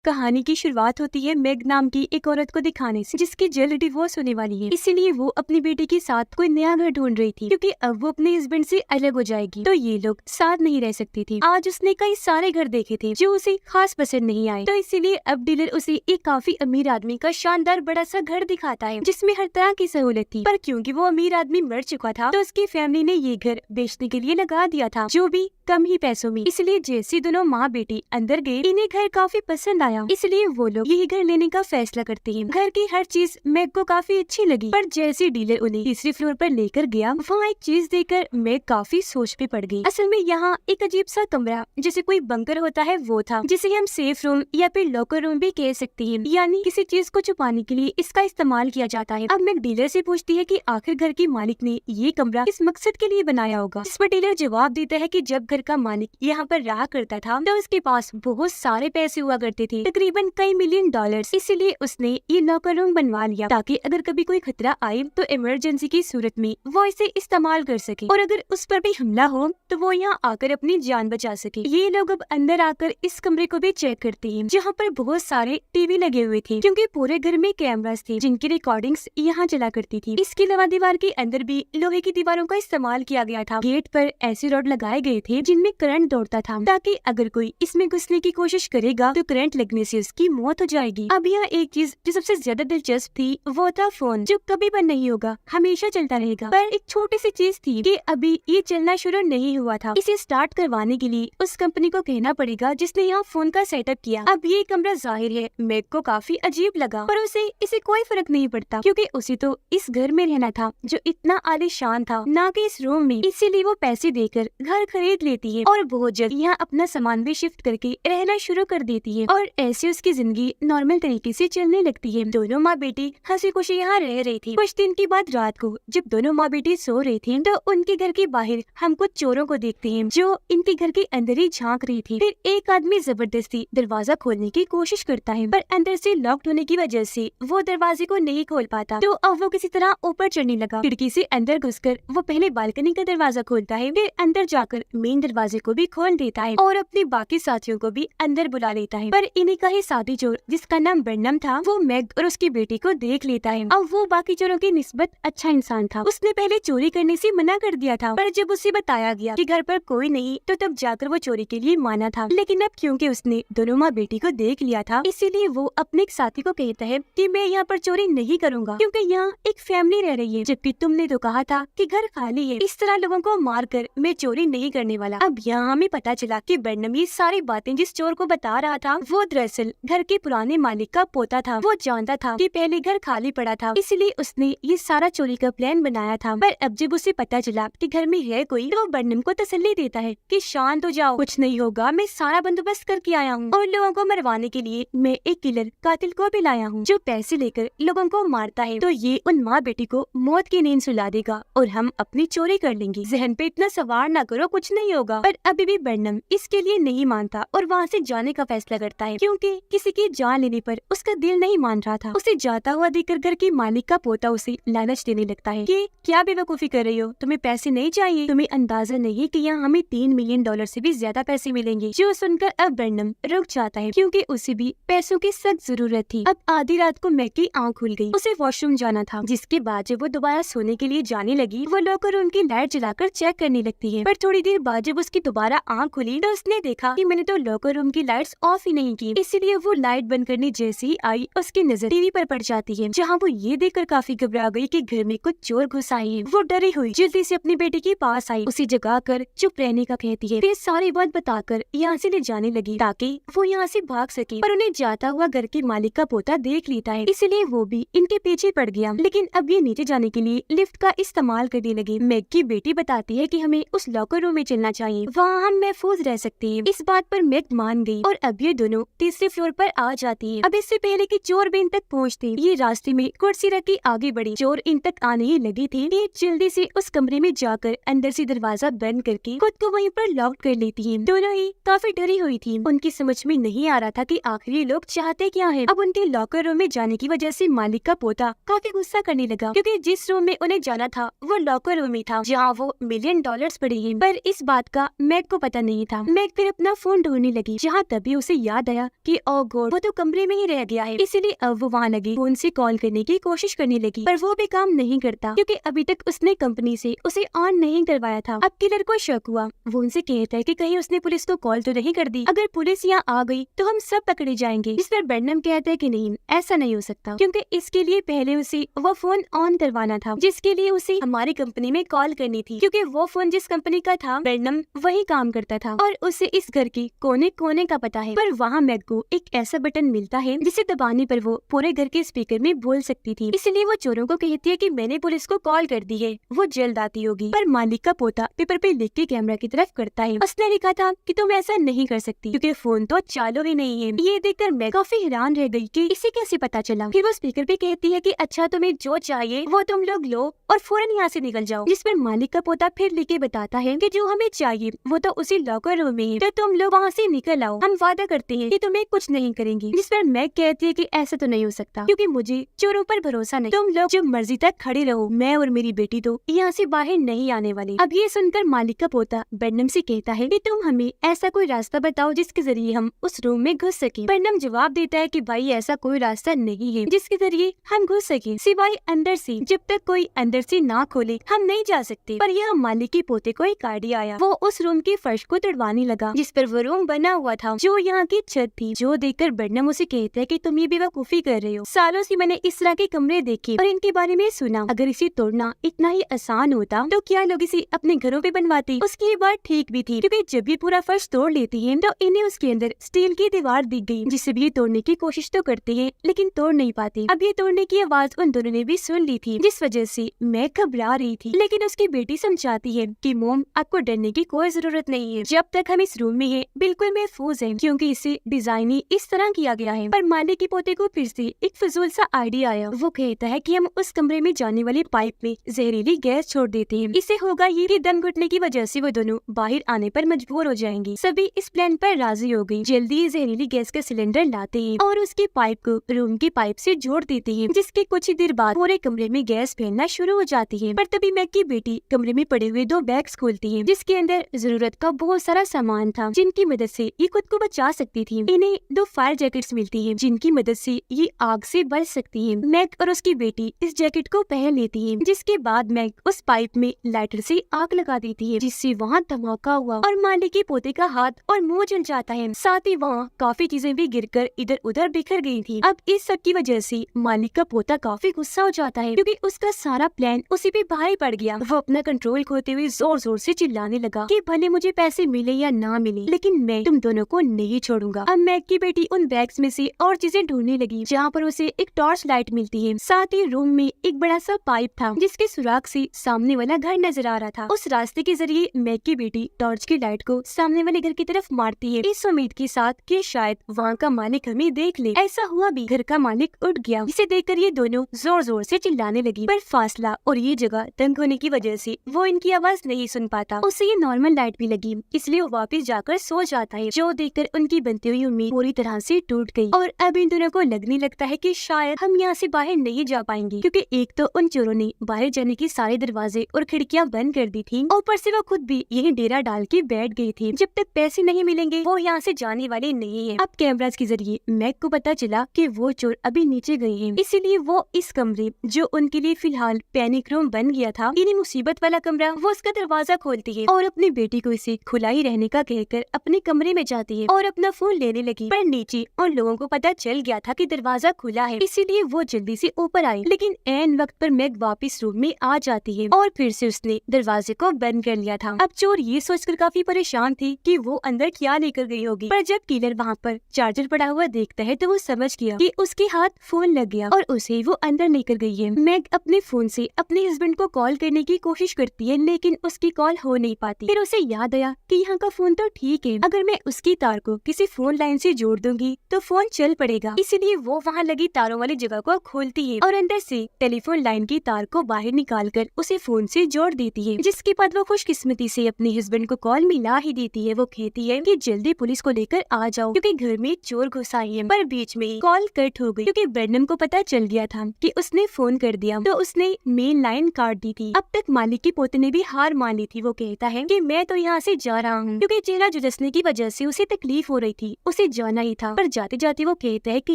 कहानी की शुरुआत होती है मैग नाम की एक औरत को दिखाने से, जिसकी जल्द डिवोर्स होने वाली है। इसीलिए वो अपनी बेटी के साथ कोई नया घर ढूंढ रही थी, क्योंकि अब वो अपने हस्बैंड से अलग हो जाएगी। तो ये लोग साथ नहीं रह सकती थी। आज उसने कई सारे घर देखे थे जो उसे खास पसंद नहीं आए, तो इसीलिए अब डीलर उसे एक काफी अमीर आदमी का शानदार बड़ा सा घर दिखाता है, जिसमें हर तरह की सहूलत थी। पर क्योंकि वो अमीर आदमी मर चुका था, तो उसकी फैमिली ने ये घर बेचने के लिए लगा दिया था, जो भी कम ही पैसों में। इसलिए जैसे दोनों माँ बेटी अंदर गए, इन्हें घर काफी पसंद आया, इसलिए वो लोग यही घर लेने का फैसला करते हैं। घर की हर चीज मैग को काफी अच्छी लगी, पर जैसे डीलर उन्हें तीसरे फ्लोर पर लेकर गया, वहाँ एक चीज देखकर मैग काफी सोच पे पड़ गई। असल में यहाँ एक अजीब सा कमरा, जैसे कोई बंकर होता है, वो था, जिसे हम सेफ रूम या फिर लॉकर रूम भी कह सकते हैं, यानी किसी चीज को छुपाने के लिए इसका इस्तेमाल किया जाता है। अब मैग डीलर से पूछती है कि आखिर घर की मालिक ने ये कमरा किस मकसद के लिए बनाया होगा, जिस पर डीलर जवाब देता है कि जब घर का मालिक यहाँ पर रहा करता था, तो उसके पास बहुत सारे पैसे हुआ करते थे, तकरीबन कई मिलियन डॉलर्स। इसीलिए उसने ये लॉकर रूम बनवा लिया, ताकि अगर कभी कोई खतरा आए तो इमरजेंसी की सूरत में वो इसे इस्तेमाल कर सके, और अगर उस पर भी हमला हो तो वो यहाँ आकर अपनी जान बचा सके। ये लोग अब अंदर आकर इस कमरे को भी चेक करते हैं, जहाँ पर बहुत सारे टीवी लगे हुए थे, क्योंकि पूरे घर में कैमरास थे जिनकी रिकॉर्डिंग्स यहाँ चला करती थी। इसके अलावा दीवार के अंदर भी लोहे की दीवारों का इस्तेमाल किया गया था। गेट पर ऐसे रॉड लगाए गए थे जिनमें करंट दौड़ता था, ताकि अगर कोई इसमें घुसने की कोशिश करेगा तो करंट लगने से उसकी मौत हो जाएगी। अब यहाँ एक चीज जो सबसे ज्यादा दिलचस्प थी, वो था फोन, जो कभी बंद नहीं होगा, हमेशा चलता रहेगा। पर एक छोटी सी चीज थी कि अभी ये चलना शुरू नहीं हुआ था। इसे स्टार्ट करवाने के लिए उस कंपनी को कहना पड़ेगा जिसने यहाँ फोन का सेटअप किया। अब ये कमरा जाहिर है मैग को काफी अजीब लगा, पर उसे इसे कोई फर्क नहीं पड़ता, क्योंकि उसे तो इस घर में रहना था जो इतना आलीशान था, ना कि इस रूम में। इसीलिए वो पैसे देकर घर खरीद लेती है और बहुत जल्द यहाँ अपना सामान भी शिफ्ट करके रहना शुरू कर देती है, और ऐसे उसकी जिंदगी नॉर्मल तरीके से चलने लगती है। दोनों माँ बेटी हंसी खुशी यहाँ रह रही थी। कुछ दिन के बाद रात को जब दोनों माँ बेटी सो रही थी, तो उनके घर के बाहर हम कुछ चोरों को देखते हैं जो इनके घर के अंदर ही झांक रही थी। फिर एक आदमी जबरदस्ती दरवाजा खोलने की कोशिश करता है, पर अंदर से लॉक्ड होने की वजह से वो दरवाजे को नहीं खोल पाता। तो अब वो किसी तरह ऊपर चढ़ने लगा। खिड़की से अंदर घुसकर वो पहले बालकनी का दरवाजा खोलता है, फिर अंदर जाकर मेन दरवाजे को भी खोल देता है और अपने बाकी साथियों को भी अंदर बुला लेता है। पर इन्हीं का ही साथी चोर, जिसका नाम बर्नम था, वो मैग और उसकी बेटी को देख लेता है। अब वो बाकी चोरों की निस्बत अच्छा इंसान था। उसने पहले चोरी करने से मना कर दिया था, पर जब उसे बताया गया कि घर पर कोई नहीं, तो तब जाकर वो चोरी के लिए माना था। लेकिन अब क्योंकि उसने दोनों माँ बेटी को देख लिया था, इसीलिए वो अपने एक साथी को कहता है कि मैं यहाँ पर चोरी नहीं करूँगा, क्योंकि यहाँ एक फैमिली रह रही है, जबकि तुमने तो कहा था कि घर खाली है। इस तरह लोगों को मार कर मैं चोरी नहीं करने वाला। अब यहाँ हमें पता चला कि बर्नम ये सारी बातें जिस चोर को बता रहा था, वो दरअसल घर के पुराने मालिक का पोता था। वो जानता था कि पहले घर खाली पड़ा था, इसलिए उसने ये सारा चोरी का प्लान बनाया था। पर अब जब उसे पता चला कि घर में है कोई, तो वो बर्नम को तसल्ली देता है कि शांत हो जाओ, कुछ नहीं होगा, मैं सारा बंदोबस्त करके आया हूँ, और लोगों को मरवाने के लिए मैं एक किलर कातिल को भी लाया हूँ, जो पैसे लेकर लोगों को मारता है। तो ये उन माँ बेटी को मौत की नींद सुला देगा और हम अपनी चोरी कर लेंगे। जहन पे इतना सवार ना करो, कुछ नहीं होगा। पर अभी भी बर्नम इसके लिए नहीं मानता और वहाँ से जाने का फैसला करता है, क्योंकि किसी की जान लेने पर उसका दिल नहीं मान रहा था। उसे जाता हुआ देखकर घर के मालिक का पोता उसे लालच देने लगता है कि क्या बेवकूफी कर रही हो, तुम्हें पैसे नहीं चाहिए, तुम्हें अंदाजा नहीं कि यहाँ हमें 3 मिलियन डॉलर से भी ज्यादा पैसे मिलेंगे। जो सुनकर अब बर्नम रुक जाता है, क्योंकि उसे भी पैसों की सख्त जरूरत थी। अब आधी रात को मैग की आँख खुल गई। उसे वॉशरूम जाना था, जिसके बाद जब वो दोबारा सोने के लिए जाने लगी, वो लॉकर रूम की लाइट जलाकर चेक करने लगती है। पर थोड़ी देर बाद जब उसकी दोबारा आँख खुली, तो उसने देखा कि मैंने तो लॉकर रूम की लाइट्स ऑफ ही नहीं की। इसीलिए वो लाइट बंद करने जैसे ही आई, उसकी नजर टीवी पर पड़ जाती है, जहाँ वो ये देखकर काफी घबरा गई कि घर में कुछ चोर घुस आए हैं। वो डरी हुई जल्दी से अपनी बेटी के पास आई, उसे जगाकर चुप रहने का कहती है, फिर सारी बात बताकर यहाँ से ले जाने लगी ताकि वो यहाँ से भाग सके। पर उन्हें जाता हुआ घर के मालिक का पोता देख लेता है, इसलिए वो भी इनके पीछे पड़ गया। लेकिन अब ये नीचे जाने के लिए लिफ्ट का इस्तेमाल करने लगी। मैग की बेटी बताती है कि हमें उस लॉकर रूम में चलना चाहिए, वहाँ हम महफूज रह सकते हैं। इस बात पर मैग मान गई और अब ये दोनों तीसरे फ्लोर पर आ जाती है। अब इससे पहले कि चोर भी इन तक पहुँचते, ये रास्ते में कुर्सी रख के आगे बढ़ी। चोर इन तक आने ही लगी थी कि जल्दी से उस कमरे में जाकर अंदर से दरवाजा बंद करके खुद को वहीं पर लॉक कर लेती है। दोनों ही काफी डरी हुई थी। उनकी समझ में नहीं आ रहा था कि आखिर ये लोग चाहते क्या है। अब उनके लॉकर रूम में जाने की वजह से मालिक का पोता काफी गुस्सा करने लगा, क्योंकि जिस रूम में उन्हें जाना था वो लॉकर रूम में था, जहाँ वो मिलियन डॉलर्स पड़े हैं। पर इस बात का मैग को पता नहीं था। मैग फिर अपना फोन ढूंढने लगी, जहाँ तभी उसे याद आया कि ओ गॉड, वो तो कमरे में ही रह गया है। इसीलिए अब वो वहाँ लगी फोन से कॉल करने की कोशिश करने लगी, पर वो भी काम नहीं करता क्योंकि अभी तक उसने कंपनी से उसे ऑन नहीं करवाया था। अब किलर को शक हुआ। वो उनसे कहता है कि कहीं उसने पुलिस को कॉल तो नहीं कर दी, अगर पुलिस यहाँ आ गई तो हम सब पकड़े जाएंगे। जिस पर बेनम कहता है कि नहीं, ऐसा नहीं हो सकता, क्योंकि इसके लिए पहले उसे वो फोन ऑन करवाना था, जिसके लिए उसे हमारी कंपनी में कॉल करनी थी, क्योंकि वो फोन जिस कंपनी का था बेनम वही काम करता था और उसे इस घर की कोने कोने का पता है। पर वहाँ मैग को एक ऐसा बटन मिलता है जिसे दबाने पर वो पूरे घर के स्पीकर में बोल सकती थी। इसलिए वो चोरों को कहती है कि मैंने पुलिस को कॉल कर दी है, वो जल्द आती होगी। पर मालिक का पोता पेपर पे लिख के कैमरा की तरफ करता है। उसने लिखा था कि तुम ऐसा नहीं कर सकती क्योंकि फोन तो चालू ही नहीं है। ये देखकर मैं काफी हैरान रह गई कि इसे कैसे पता चला। फिर वो स्पीकर पे कहती है कि अच्छा, तुम्हें जो चाहिए वो तुम लोग लो और फौरन यहाँ से निकल जाओ। जिस पर मालिक का पोता फिर लिख के बताता है कि जो हमें चाहिए वो तो उसी लॉकर रूम में है, तो तुम लोग वहाँ से निकल आओ, हम वादा करते हैं कि तुम्हें कुछ नहीं करेंगे। जिस पर मैग कहती है कि ऐसा तो नहीं हो सकता क्योंकि मुझे चोरों पर भरोसा नहीं, तुम लोग जब मर्जी तक खड़े रहो, मैं और मेरी बेटी तो यहाँ से बाहर नहीं आने वाले। अब ये सुनकर मालिक का पोता बेनम से कहता है कि तुम हमें ऐसा कोई रास्ता बताओ जिसके जरिए हम उस रूम में घुस सके। बेनम जवाब देता है कि भाई ऐसा कोई रास्ता नहीं है जिसके जरिए हम घुस सके, सिवाय अंदर से। जब तक कोई अंदर से ना खोले हम नहीं जा सकते। पर यह मालिक के पोते को एक आइडिया आया। वो उस रूम के फर्श को तोड़वाने लगा जिस पर वो रूम बना हुआ था जो यहाँ की छत थी, जो देखकर बेनम उसे कहता है कि तुम ये बेवकूफी कर रहे हो। सालों से मैंने इस तरह के कमरे देखे और इनके बारे में सुना, अगर इसे तोड़ना इतना ही आसान होता तो क्या लोग इसे अपने घरों पे बनवाते। उसकी बात ठीक भी थी क्योंकि जब ये पूरा फर्श तोड़ लेती है तो इन्हें उसके अंदर स्टील की दीवार दिख गई, जिससे भी ये तोड़ने की कोशिश तो करते हैं लेकिन तोड़ नहीं पाते। अब ये तोड़ने की आवाज उन दोनों ने भी सुन ली थी, जिस वजह से मैं घबरा रही थी। लेकिन उसकी बेटी समझाती है कि मोम, आपको डरने की कोई जरूरत नहीं है, जब तक हम इस रूम में हैं बिल्कुल महफूज है क्योंकि इसे डिजाइन ही इस तरह किया गया है। पर मालिक के पोते को फिर से एक फजूल सा आइडिया आया। वो कहता है कि हम उस कमरे में जाने वाली पाइप में जहरीली गैस छोड़ देते हैं, इससे होगा ये कि दम घुटने की वजह से वो दोनों बाहर आने पर मजबूर हो जाएंगे। सभी इस प्लान पर राजी हो गई। जल्दी जहरीली गैस का सिलेंडर लाते हैं और उसकी पाइप को रूम की पाइप से जोड़ देते हैं, जिसके कुछ ही देर बाद पूरे कमरे में गैस फैलना शुरू हो जाती है। पर तभी मैग की बेटी कमरे में पड़े हुए 2 बैग्स खोलती है जिसके अंदर जरूरत का बहुत सारा सामान था, जिनकी मदद से ये खुद को बचा सकती थी। इन्हें 2 फायर जैकेट्स मिलती है जिनकी मदद से ये आग से बच सकती है। मैग और उसकी बेटी इस जैकेट को पहन लेती है, जिसके बाद मैग उस पाइप में लाइटर से आग लगा देती है, जिससे वहाँ धमाका हुआ और मालिक के पोते का हाथ और मुंह जल जाता है। साथ ही वहाँ काफी चीजें भी गिरकर इधर उधर बिखर गई थी। अब इस सब की वजह से मालिक का पोता काफी गुस्सा हो जाता है क्योंकि उसका सारा प्लान उसी पे भारी पड़ गया। वो अपना कंट्रोल खोते हुए जोर जोर से चिल्लाने लगा कि भले मुझे पैसे मिले या ना मिले, लेकिन मैं तुम दोनों को नहीं छोड़ूंगा। अब मैग की बेटी उन बैग्स में से और चीजें ढूंढने लगी जहाँ पर उसे एक टॉर्च लाइट मिलती है। साथ ही रूम में एक बड़ा सा पाइप था जिसके सुराख से सामने वाला घर नजर आ रहा था। उस रास्ते के जरिए मैग की बेटी टॉर्च की लाइट को सामने वाले घर की तरफ मारती है, इस उम्मीद के साथ कि शायद वहाँ का मालिक हमें देख ले। ऐसा हुआ भी, घर का मालिक उठ गया, जिसे देखकर ये दोनों जोर जोर से चिल्लाने लगी। पर फासला और ये जगह तंग होने की वजह से वो इनकी आवाज नहीं सुन पाता। उसे ये नॉर्मल लाइट भी लगी, इसलिए वो वापस जाकर सो जाता है, जो देखकर उनकी बनती हुई उम्मीद पूरी तरह से टूट गई। और अब इन दोनों को लगने लगता है कि शायद हम यहाँ से बाहर नहीं जा पाएंगे, क्योंकि एक तो उन चोरों ने बाहर जाने के सारे दरवाजे और खिड़कियाँ बंद कर दी थी, ऊपर से वो खुद भी यही डेरा डाल के बैठ गई थी। जब तक पैसे नहीं मिलेंगे वो यहाँ से जाने वाले नहीं है। अब कैमरास के जरिए मैग को पता चला कि वो चोर अभी नीचे गए हैं, इसीलिए वो इस कमरे जो उनके लिए फिलहाल पैनिक रूम बन गया था, इन्हीं मुसीबत वाला कमरा, वो उसका दरवाजा खोलती है और अपनी बेटी को इसे खुला ही रहने का कहकर अपने कमरे में जाती है और अपना फोन लेने लगी। पर नीचे उन लोगों को पता चल गया था कि दरवाजा खुला है, इसीलिए वो जल्दी से ऊपर आई। लेकिन ऐन वक्त पर मैग वापस रूम में आ जाती है और फिर से उसने दरवाजे को बंद कर लिया था। अब चोर ये सोचकर काफी परेशान थी कि वो अंदर क्या लेकर गई होगी, पर जब किलर वहाँ पर चार्जर पड़ा हुआ देखता है तो वो समझ गया कि उसके हाथ फोन लग गया और उसे वो अंदर लेकर गई है। मैग अपने फोन से अपने हस्बैंड को कॉल करने की कोशिश करती है, लेकिन उसकी कॉल हो नहीं पाती। फिर उसे याद आया कि यहाँ का फोन तो ठीक है, अगर मैं उसकी तार को किसी फोन लाइन से जोड़ दूंगी तो फोन चल पड़ेगा। इसीलिए वो वहाँ लगी तारों वाली जगह को खोलती है और अंदर से टेलीफोन लाइन की तार को बाहर निकालकर उसे फोन से जोड़ देती है, जिसके बाद वो खुशकिस्मती से अपने हस्बैंड को कॉल मिला ही देती है। वो कहती है कि जल्दी पुलिस को लेकर आ जाओ क्योंकि घर में चोर घुस आए हैं। पर बीच में ही कॉल कट हो गई क्योंकि बेनम को पता चल गया था कि उसने फोन कर दिया, तो उसने मेन लाइन काट दी थी। अब तक मालिक के पोते ने भी हार मान ली थी। वो कहता है कि मैं तो यहाँ से जा रहा हूँ क्योंकि चेहरा झुलसने की वजह से उसे तकलीफ हो रही थी। उसे उसे जाना ही था, पर जाते जाते वो कहता है कि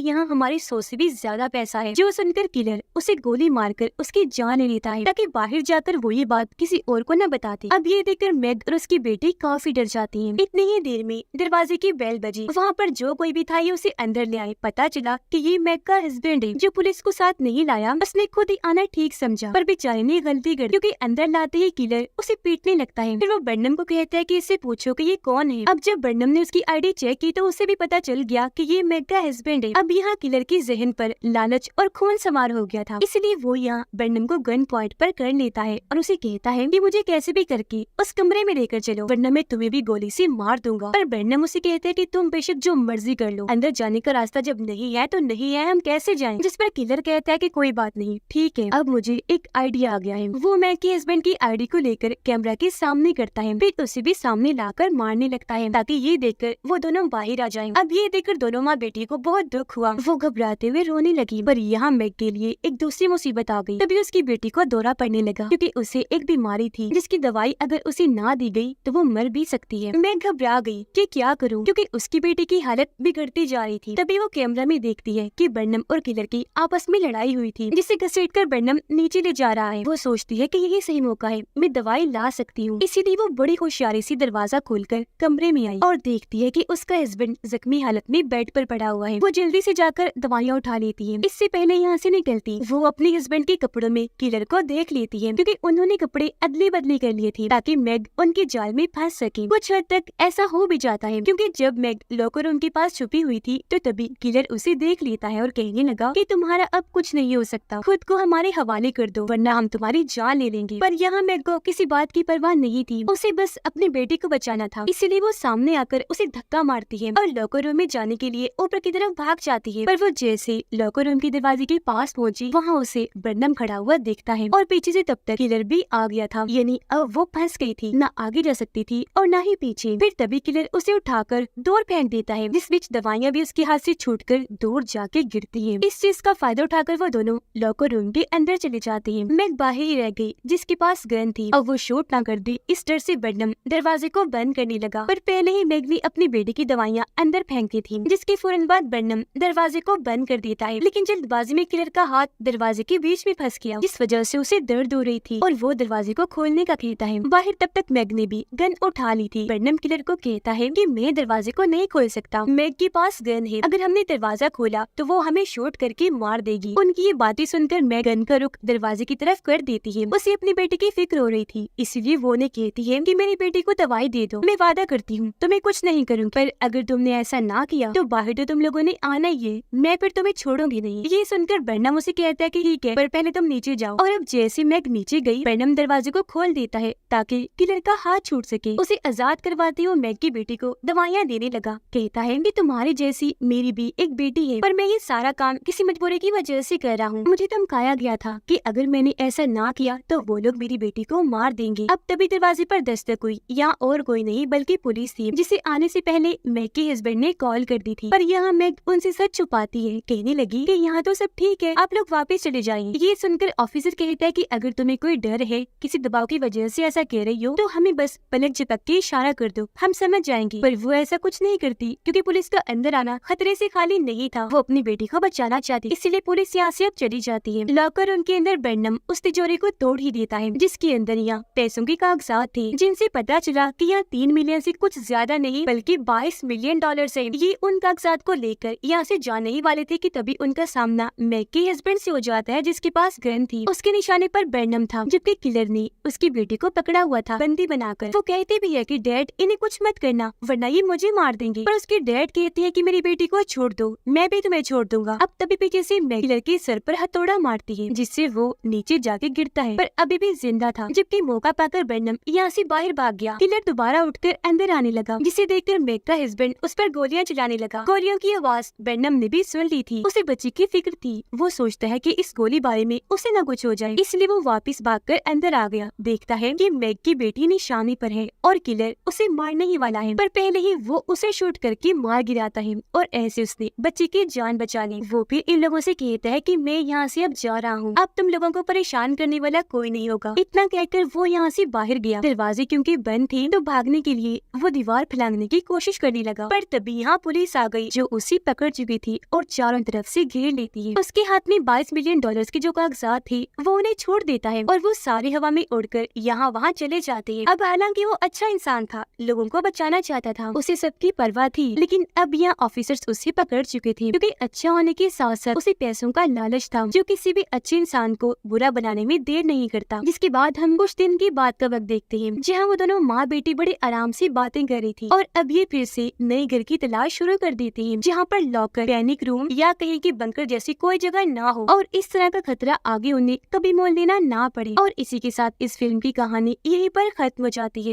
यहाँ हमारी सोच से भी ज्यादा पैसा है। जो सुनकर किलर उसे गोली मारकर उसकी जान ले लेता है ताकि बाहर जाकर वो ये बात किसी और को न बताते। अब ये देखकर मैग और उसकी बेटी काफी डर जाती है। इतनी ही देर में दरवाजे की बेल बजी। वहाँ पर जो कोई भी था ये उसे अंदर ले आए। पता चला कि ये मैग का हस्बैंड है जो पुलिस को साथ नहीं लाया। उसने खुद ही आना ठीक समझा, पर बेचारे ने गलती कर क्योंकि अंदर लाते ही किलर उसे पीटने लगता है। फिर वो बर्नम को कहता है कि इससे पूछो कि ये कौन है। अब जब बर्नम ने उसकी आईडी चेक की तो उसे भी पता चल गया कि ये मैग का हस्बैंड है। अब यहाँ किलर की जहन पर लालच और खून सवार हो गया था, इसलिए वो यहाँ बर्नम को गन पॉइंट पर कर लेता है और उसे कहता है कि मुझे कैसे भी करके उस कमरे में लेकर चलो वरना मैं तुम्हें भी गोली से मार दूंगा। पर बर्नम उसे कहते हैं कि तुम बेशक जो मर्जी कर लो, अंदर जाने का रास्ता जब नहीं है तो नहीं है, हम कैसे जाएं? जिस पर किलर कहता है कि कोई बात नहीं, ठीक है। अब मुझे एक आइडिया आ गया है। वो मैग के हस्बैंड की आईडी को लेकर कैमरा के सामने करता है, फिर उसे भी सामने लाकर मारने लगता है ताकि ये देखकर वो दोनों बाहर आ जाएं। अब ये देखकर दोनों माँ बेटी को बहुत दुख हुआ। वो घबराते हुए रोने लगी। पर यहाँ मैग के लिए एक दूसरी मुसीबत आ गई। तभी उसकी बेटी को दौरा पड़ने लगा क्योंकि उसे एक बीमारी थी जिसकी दवाई अगर उसे ना दी गई तो वो मर भी सकती है। मैं घबरा गई कि क्या करूं क्योंकि उसकी बेटी की हालत बिगड़ती जा रही थी। तभी वो कैमरा में देखती है कि बर्नम और किलर की आपस में लड़ाई हुई थी, जिसे घसीटकर बर्नम नीचे ले जा रहा है। वो सोचती है कि यही सही मौका है, मैं दवाई ला सकती हूँ। इसीलिए वो बड़ी होशियारी से दरवाजा खोलकर कमरे में आई और देखती है कि उसका हस्बैंड जख्मी हालत में बेड पर पड़ा हुआ है। वो जल्दी से जाकर दवाइयाँ उठा लेती है। इससे पहले यहाँ से निकलती वो अपने हस्बैंड के कपड़ों में किलर को देख लेती है क्योंकि उन्होंने कपड़े अदली बदली कर लिए थे ताकि मैग उनके जाल में फंस सके। कुछ हद तक ऐसा हो भी जाता है क्योंकि जब मैग लॉकर रूम के पास छुपी हुई थी तो तभी किलर उसे देख लेता है और कहने लगा कि तुम्हारा अब कुछ नहीं हो सकता, खुद को हमारे हवाले कर दो वरना हम तुम्हारी जान ले लेंगे। पर यहाँ मैग को किसी बात की परवाह नहीं थी, उसे बस अपनी बेटी को बचाना था। इसीलिए वो सामने आकर उसे धक्का मारती है और लॉकर रूम में जाने के लिए ऊपर की तरफ भाग जाती है। पर वो जैसे लॉकर रूम के दरवाजे के पास पहुंची वहाँ उसे बर्नम खड़ा हुआ दिखता है और पीछे से तब तक किलर भी आ गया था, यानी अब वो फंस गई थी, ना आगे जा सकती थी और ना ही पीछे। फिर तभी किलर उसे उठाकर दूर फेंक देता है, जिस बीच दवाइयाँ भी उसके हाथ से छूटकर दूर जाके गिरती है। इस चीज का फायदा उठाकर वो दोनों लॉकर रूम के अंदर चले जाते हैं। मैग बाहर ही रह गई जिसके पास गन थी। अब वो शूट ना कर दे इस डर से बर्नम दरवाजे को बंद करने लगा, पर पहले ही मैग ने अपनी बेटी की दवाइयाँ अंदर फेंक दी थी, जिसके फौरन बाद बर्नम दरवाजे को बंद कर देता है। लेकिन जल्दबाजी में किलर का हाथ दरवाजे के बीच में फंस गया, जिस वजह से उसे दर्द हो रही थी और वो दरवाजे को खोलने का कहता है। बाहर तब तक मैग ने भी गन उठा ली थी। बर्नम किलर को कहता है कि मैं दरवाजे को नहीं खोल सकता, मैग के पास गन है, अगर हमने दरवाजा खोला तो वो हमें शूट करके मार देगी। उनकी ये बातें सुनकर मैग गन का रुख दरवाजे की तरफ कर देती है। उसे अपनी बेटी की फिक्र हो रही थी, इसलिए वो उन्हें कहती है कि मेरी बेटी को दवाई दे दो, मैं वादा करती हूँ तुम्हें कुछ नहीं करूँगी, पर अगर तुमने ऐसा ना किया तो बाहर तो तुम लोगों ने आना ही है, मैं फिर तुम्हें छोड़ूंगी नहीं। ये सुनकर बर्नम उसे कहता है कि ठीक है, पर पहले तुम नीचे जाओ। और अब जैसे मैग नीचे गई बर्नम दरवाजे को खोल देता है ताकि किलर का हाथ छूट सके। उसे आजाद करवाते हुए मैग की बेटी को दवाइयाँ देने लगा। कहता है कि तुम्हारी जैसी मेरी भी एक बेटी है, पर मैं ये सारा काम किसी मजबूरी की वजह से कर रहा हूँ। मुझे धमकाया गया था कि अगर मैंने ऐसा ना किया तो वो लोग मेरी बेटी को मार देंगे। अब तभी दरवाजे पर दस्तक हुई। यहाँ और कोई नहीं बल्कि पुलिस थी, जिसे आने से पहले मैग के हस्बैंड ने कॉल कर दी थी। पर यहाँ मैग उनसे सच छुपाती है, कहने लगी कि यहाँ तो सब ठीक है, आप लोग वापस चले जाएंगे। ये सुनकर ऑफिसर कहता है कि अगर तुम्हें कोई डर है, किसी दबाव की वजह से ऐसा कह रही हो, तो हमें बस पलक झपक के इशारा कर दो, हम समझ जाएंगे। पर वो ऐसा कुछ नहीं करती क्योंकि पुलिस का अंदर आना खतरे से खाली नहीं था। वो अपनी बेटी को बचाना चाहती, इसीलिए पुलिस यहाँ से अब चली जाती है। लॉकर रूम के अंदर बर्नम उस तिजोरी को तोड़ ही देता है, जिसके अंदर यहाँ पैसों के कागजात थे, जिनसे पता चला कि यहाँ 3 मिलियन से कुछ ज्यादा नहीं बल्कि 22 मिलियन डॉलर है। ये उन कागजात को लेकर यहाँ से जाने ही वाले थे कि तभी उनका सामना मैग के हस्बैंड से हो जाता है, जिसके पास गन थी। उसके निशाने पर बर्नम था, जबकि किलर ने उसकी बेटी को पकड़ा हुआ था बंदी बनाकर। वो कहते भी है कि डैड इन्हें कुछ मत करना वरना ये मुझे मार देंगे, पर उसके डैड कहते हैं कि मेरी बेटी को छोड़ दो, मैं भी तुम्हें छोड़ दूंगा। अब तभी पीछे से मैग किलर के सर पर हथौड़ा मारती है, जिससे वो नीचे जाके गिरता है, पर अभी भी जिंदा था। जबकि मौका पाकर बर्नम यहाँ से बाहर भाग गया। किलर दोबारा उठकर अंदर आने लगा, जिसे देखकर मैग का हस्बैंड उस पर गोलियां चलाने लगा। गोलियों की आवाज बर्नम ने भी सुन ली थी। उसे बच्ची की फिक्र थी, वो सोचता है कि इस गोलीबारी में उसे न कुछ हो जाए, इसलिए वो वापस भागकर अंदर आ गया। देखता है कि मैग की बेटी निशाने पर है और किलर उसे मारने ही वाला है, पर पहले ही वो उसे शूट करके मार गिराता है और ऐसे उसने बच्ची की जान बचा ली। वो फिर इन लोगों से कहता है कि मैं यहाँ से अब जा रहा हूँ, अब तुम लोगों को परेशान करने वाला कोई नहीं होगा। इतना कहकर वो यहाँ से बाहर गया। दरवाजे क्योंकि बंद थे तो भागने के लिए वो दीवार फैलाने की कोशिश करने लगा, पर तभी यहाँ पुलिस आ गई जो उसे पकड़ चुकी थी और चारों तरफ से घेर लेती है। उसके हाथ में 22 मिलियन डॉलर्स की जो कागजात थे वो उन्हें छोड़ देता है और वो सारी हवा में उड़कर यहाँ वहाँ चले जाते हैं। अब हालांकि वो अच्छा इंसान था, लोगों को बचाना चाहता था, उसे सबकी परवाह थी, लेकिन अब यहाँ ऑफिसर्स उसे पकड़ चुके थे क्योंकि अच्छा होने के साथ साथ उसे पैसों का लालच था जो किसी भी अच्छे इंसान को बुरा बनाने में देर नहीं करता। जिसके बाद हम कुछ दिन की बात का वक्त देखते हैं जहाँ वो दोनों माँ बेटी बड़े आराम से बातें कर रही थी और अब ये फिर से नए घर की तलाश शुरू कर देती है जहाँ पर लॉकर, पैनिक रूम या कहीं की बंकर जैसी कोई जगह ना हो और इस तरह का खतरा आगे उन्हें कभी मोल लेना ना पड़े। और इसी के साथ इस फिल्म की कहानी यहीं पर खत्म हो जाती है।